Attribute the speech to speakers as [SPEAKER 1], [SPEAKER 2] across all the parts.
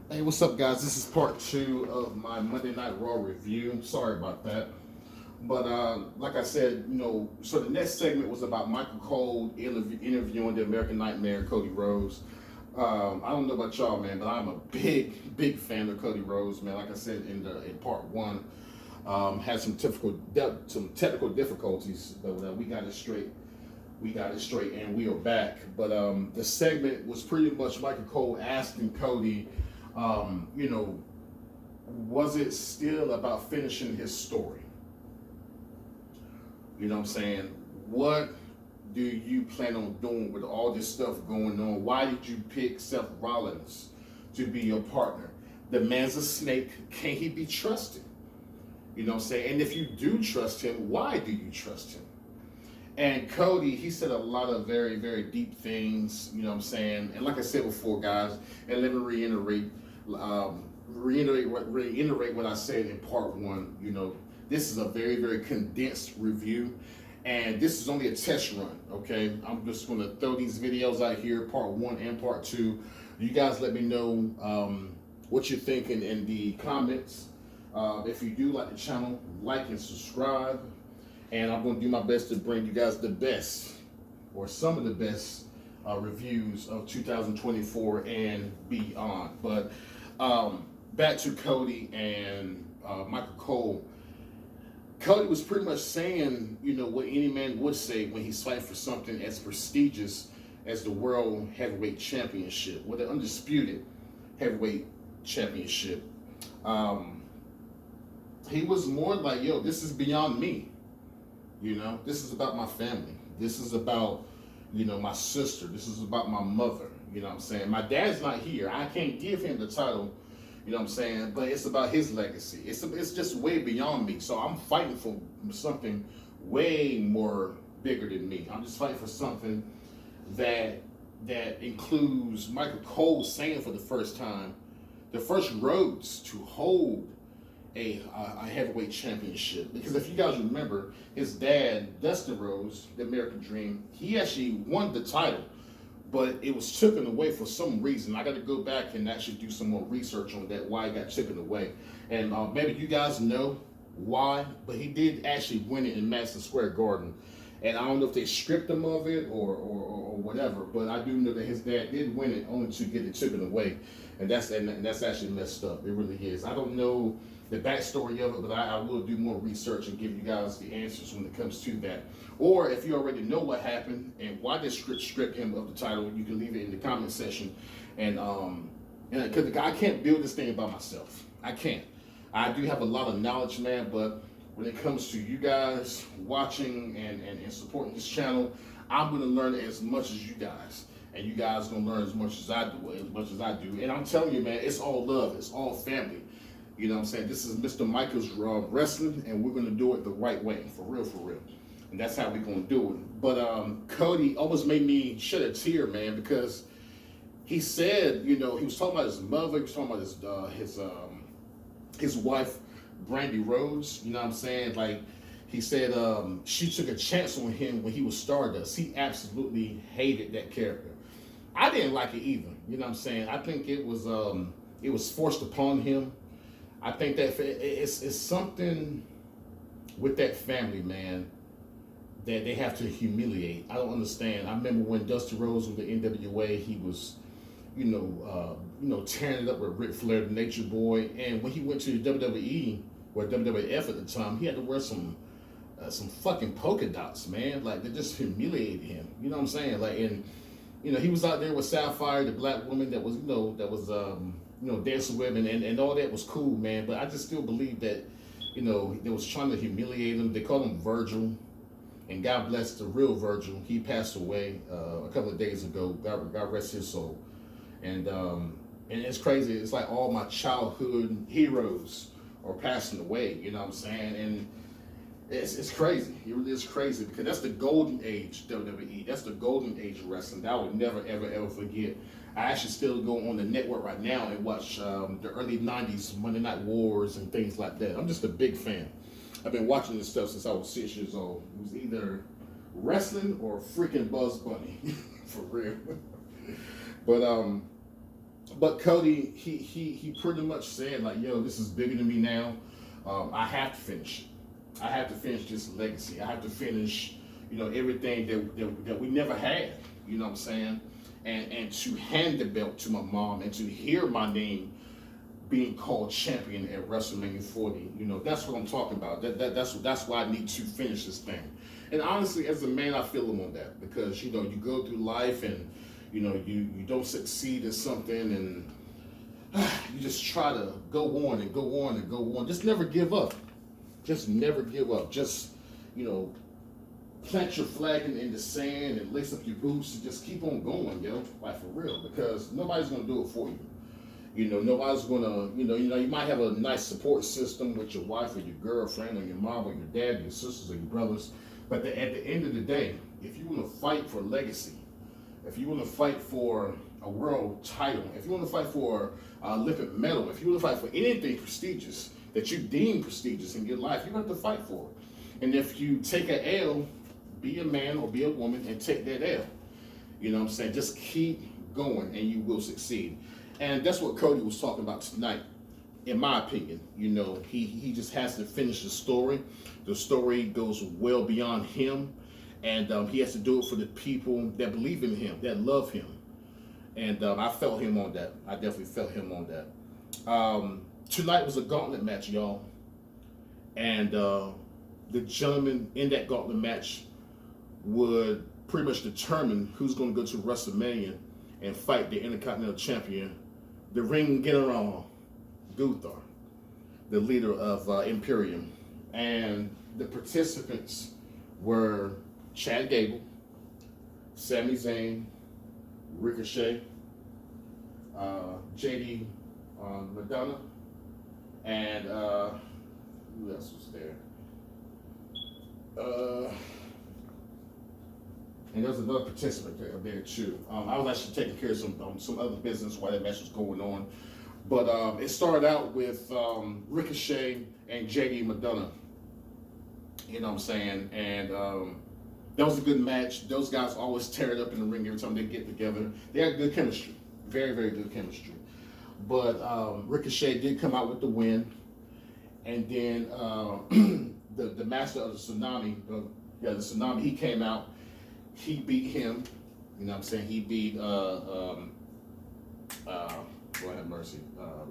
[SPEAKER 1] Hey, what's up, guys? This is part two of my Monday Night Raw review. Sorry about that. But like I said, so the next segment was about Michael Cole interviewing the American Nightmare, Cody Rhodes. I don't know about y'all, man, but I'm a big fan of Cody Rhodes, man. Like I said in part one, had some technical difficulties, but we got it straight. We got it straight, and we are back. But the segment was pretty much Michael Cole asking Cody, um, you know, was it still about finishing his story? You know what I'm saying? What do you plan on doing with all this stuff going on? Why did you pick Seth Rollins to be your partner? The man's a snake. Can he be trusted? You know what I'm saying? And if you do trust him, why do you trust him? And Cody, he said a lot of very deep things, you know what I'm saying? And like I said before, guys, and let me reiterate what I said in part one. This is a very condensed review, and this is only a test run. Okay, I'm just going to throw these videos out here, part one and part two. You guys, let me know what you're thinking in the comments. If you do like the channel, like and subscribe, and I'm going to do my best to bring you guys the best, or some of the best reviews of 2024 and beyond. But back to Cody and Michael Cole. Cody was pretty much saying, what any man would say when he's fighting for something as prestigious as the World Heavyweight Championship, or the Undisputed Heavyweight Championship. Um, he was more like, yo, this is beyond me. This is about my family. This is about, my sister. This is about my mother. You know what I'm saying? My dad's not here. I can't give him the title, you know what I'm saying? But it's about his legacy. It's just way beyond me. So I'm fighting for something way more bigger than me. I'm just fighting for something that includes Michael Cole saying for the first time, the first Rhodes to hold a heavyweight championship. Because if you guys remember, his dad, Dustin Rhodes, the American Dream, he actually won the title, but it was taken away for some reason. I got to go back and actually do some more research on that, why it got taken away. And maybe you guys know why, but he did actually win it in Madison Square Garden. And I don't know if they stripped him of it or whatever, but I do know that his dad did win it only to get it taken away. And that's actually messed up. It really is. I don't know the backstory of it, but I will do more research and give you guys the answers when it comes to that. Or if you already know what happened and why they stripped him of the title, you can leave it in the comment section. And because I can't build this thing by myself, I can't. I do have a lot of knowledge, man, but when it comes to you guys watching and supporting this channel, I'm going to learn as much as you guys. And you guys going to learn as much as I do. And I'm telling you, man, it's all love. It's all family. You know what I'm saying? This is Mr. Michael's Wrestling, and we're going to do it the right way, for real. And that's how we're going to do it. But Cody almost made me shed a tear, man, because he said, he was talking about his mother, he was talking about his wife, Brandy Rhodes, you know what I'm saying? Like, he said she took a chance on him when he was Stardust. He absolutely hated that character. I didn't like it either, you know what I'm saying? I think it was forced upon him. I think that it's something with that family, man, that they have to humiliate. I don't understand. I remember when Dusty Rhodes with the NWA, he was, tearing it up with Ric Flair, the Nature Boy, and when he went to the WWE or WWF at the time, he had to wear some fucking polka dots, man. Like, they just humiliated him. You know what I'm saying? Like, and he was out there with Sapphire, the black woman that was, dancing with him, and all that was cool, man. But I just still believe that, they was trying to humiliate him. They called him Virgil, and God bless the real Virgil. He passed away a couple of days ago. God rest his soul. And it's crazy. It's like all my childhood heroes are passing away. You know what I'm saying? And it's crazy. It really is crazy, because that's the golden age WWE. That's the golden age of wrestling that I would never ever forget. I actually still go on the network right now and watch the early 90s Monday Night Wars and things like that. I'm just a big fan. I've been watching this stuff since I was 6 years old. It was either wrestling or freaking Buzz Bunny, for real. But But Cody, he pretty much said like, yo, this is bigger than me now. I have to finish it. I have to finish this legacy. I have to finish, everything that we never had. You know what I'm saying? And to hand the belt to my mom and to hear my name being called champion at WrestleMania 40, that's what I'm talking about. That's why I need to finish this thing. And honestly, as a man, I feel him on that because you go through life and you don't succeed at something and you just try to go on and go on and go on. Just never give up. Just never give up. Just plant your flag in the sand and lace up your boots and just keep on going, like for real, because nobody's gonna do it for you. Nobody's gonna, you might have a nice support system with your wife or your girlfriend or your mom or your dad, or your sisters or your brothers, but at the end of the day, if you want to fight for legacy, if you want to fight for a world title, if you want to fight for an Olympic medal, if you want to fight for anything prestigious that you deem prestigious in your life, you have to fight for it. And if you take an L, be a man or be a woman and take that L. You know what I'm saying? Just keep going and you will succeed. And that's what Cody was talking about tonight, in my opinion. He just has to finish the story. The story goes well beyond him. And he has to do it for the people that believe in him, that love him. And I felt him on that. I definitely felt him on that. Tonight was a gauntlet match, y'all. And the gentleman in that gauntlet match would pretty much determine who's going to go to WrestleMania and fight the Intercontinental Champion, the Ring General Gunther, the leader of Imperium. And the participants were Chad Gable, Sami Zayn, Ricochet, JD Madonna, and who else was there? And there was another participant there too. I was actually taking care of some other business while that match was going on. But it started out with Ricochet and JD Madonna. You know what I'm saying? And that was a good match. Those guys always tear it up in the ring every time they get together. They had good chemistry. Very, very good chemistry. But Ricochet did come out with the win. And then the master of the Tsunami, the Tsunami, he came out. He beat him. You know what I'm saying? He beat, Lord have mercy,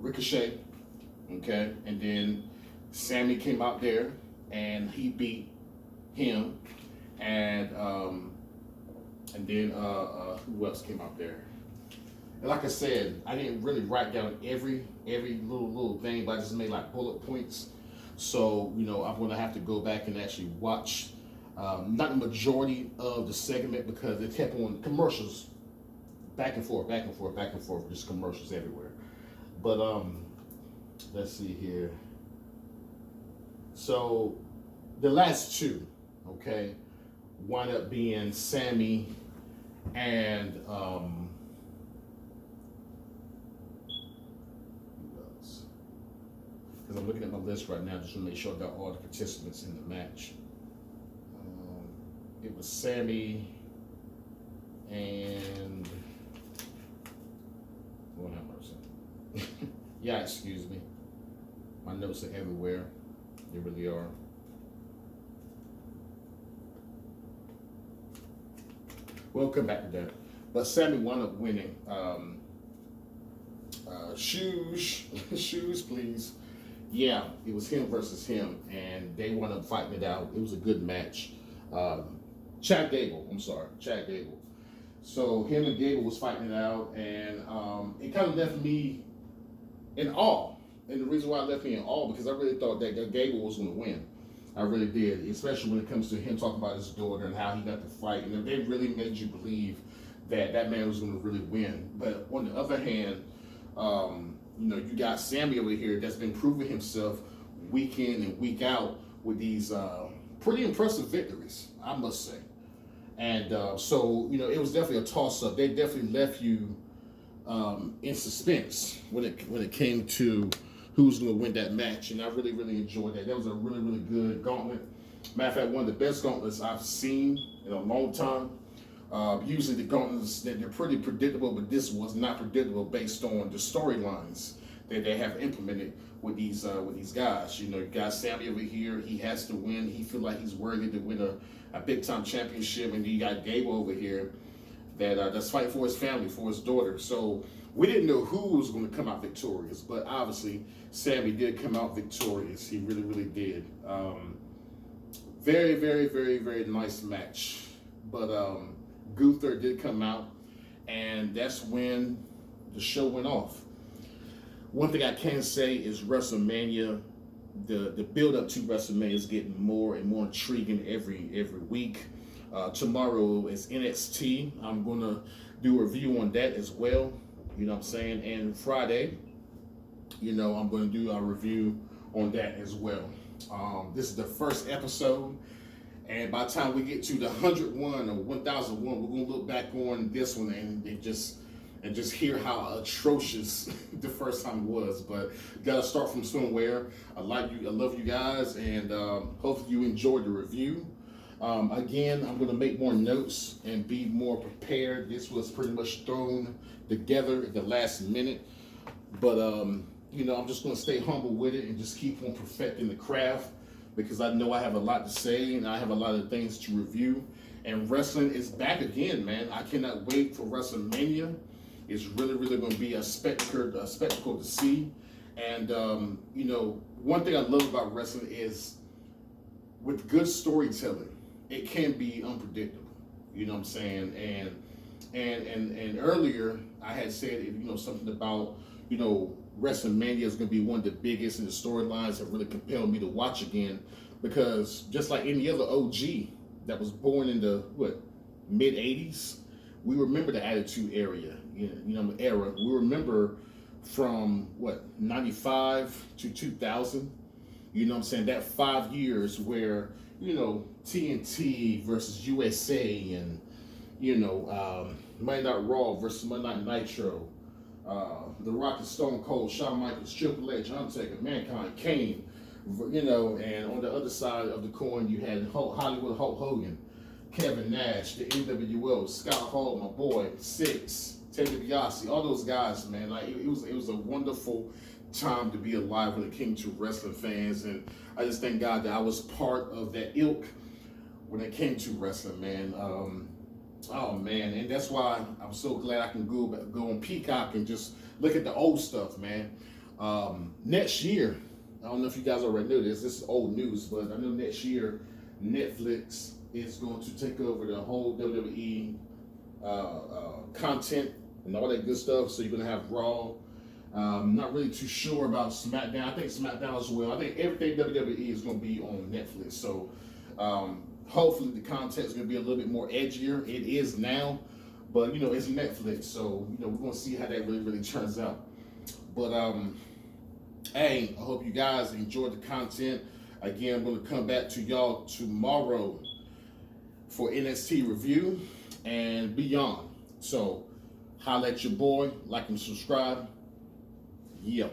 [SPEAKER 1] Ricochet. Okay? And then Sammy came out there and he beat him. And then who else came out there? And like I said, I didn't really write down every little thing, but I just made like bullet points. So I'm gonna have to go back and actually watch not the majority of the segment because it kept on commercials, back and forth, just commercials everywhere. But let's see here. So the last two, okay, wind up being Sammy and because I'm looking at my list right now just to make sure I got all the participants in the match. It was Sammy and Lord have mercy. Yeah, excuse me. My notes are everywhere. They really are. We'll come back to that. But Sammy wound up winning. Shoes, please. Yeah, it was him versus him, and they wound up fighting it out. It was a good match. Chad Gable. So him and Gable was fighting it out, and it kind of left me in awe. And the reason why it left me in awe because I really thought that Gable was going to win. I really did, especially when it comes to him talking about his daughter and how he got to fight. And they really made you believe that man was going to really win. But on the other hand, you got Sammy over here that's been proving himself week in and week out with these pretty impressive victories, I must say. And so it was definitely a toss-up. They definitely left you in suspense when it came to who's going to win that match. And I really, really enjoyed that. That was a really, really good gauntlet. Matter of fact, one of the best gauntlets I've seen in a long time. Usually the Gauntlets, they're pretty predictable, but this was not predictable based on the storylines that they have implemented with these guys. You know, you got Sammy over here. He has to win. He feel like he's worthy to win a big time championship, and you got Gable over here that's fighting for his family, for his daughter. So we didn't know who was going to come out victorious, but obviously Sammy did come out victorious. He really, really did. Very, very, very, very nice match. But Gunther did come out, and that's when the show went off. One thing I can say is WrestleMania, the build up to WrestleMania is getting more and more intriguing every week. Tomorrow is NXT. I'm gonna do a review on that as well. You know what I'm saying? And Friday, you know, I'm gonna do a review on that as well. This is the first episode, and by the time we get to the 101 or 1001, we're gonna look back on this one and just hear how atrocious the first time was. But gotta start from somewhere. I love you guys, and hopefully you enjoyed the review. Again, I'm gonna make more notes and be more prepared. This was pretty much thrown together at the last minute, but you know, I'm just gonna stay humble with it and just keep on perfecting the craft, because I know I have a lot to say and I have a lot of things to review. And wrestling is back again, man. I cannot wait for WrestleMania. It's really, really going to be a spectacle to see. And, you know, one thing I love about wrestling is with good storytelling, it can be unpredictable. You know what I'm saying? And earlier I had said, you know, something about, you know, WrestleMania is going to be one of the biggest, and the storylines have really compelled me to watch again, because just like any other OG that was born in the, mid 80s, we remember the Attitude Era. We remember from 95 to 2000. You know what I'm saying? That 5 years where, you know, TNT versus USA, and, you know, Monday Night Raw versus Monday Night Nitro, The Rock and Stone Cold, Shawn Michaels, Triple H, Undertaker, Mankind, Kane, you know, and on the other side of the coin you had Hollywood Hulk Hogan, Kevin Nash, the NWO, Scott Hall, my boy, Six, Ted DiBiase, all those guys, man. Like it was a wonderful time to be alive when it came to wrestling fans, and I just thank God that I was part of that ilk when it came to wrestling, man. Oh man, and that's why I'm so glad I can go on Peacock and just look at the old stuff, man. Next year, I don't know if you guys already know this. This is old news, but I know next year Netflix is going to take over the whole WWE content and all that good stuff. So you're gonna have Raw. Not really too sure about SmackDown. I think SmackDown as well. I think everything WWE is gonna be on Netflix. So hopefully the content is gonna be a little bit more edgier. It is now, but you know, it's Netflix, so you know, we're gonna see how that really turns out. But hey, I hope you guys enjoyed the content. Again, I'm gonna come back to y'all tomorrow for NXT review and beyond. So holla at your boy, like and subscribe. Yeah.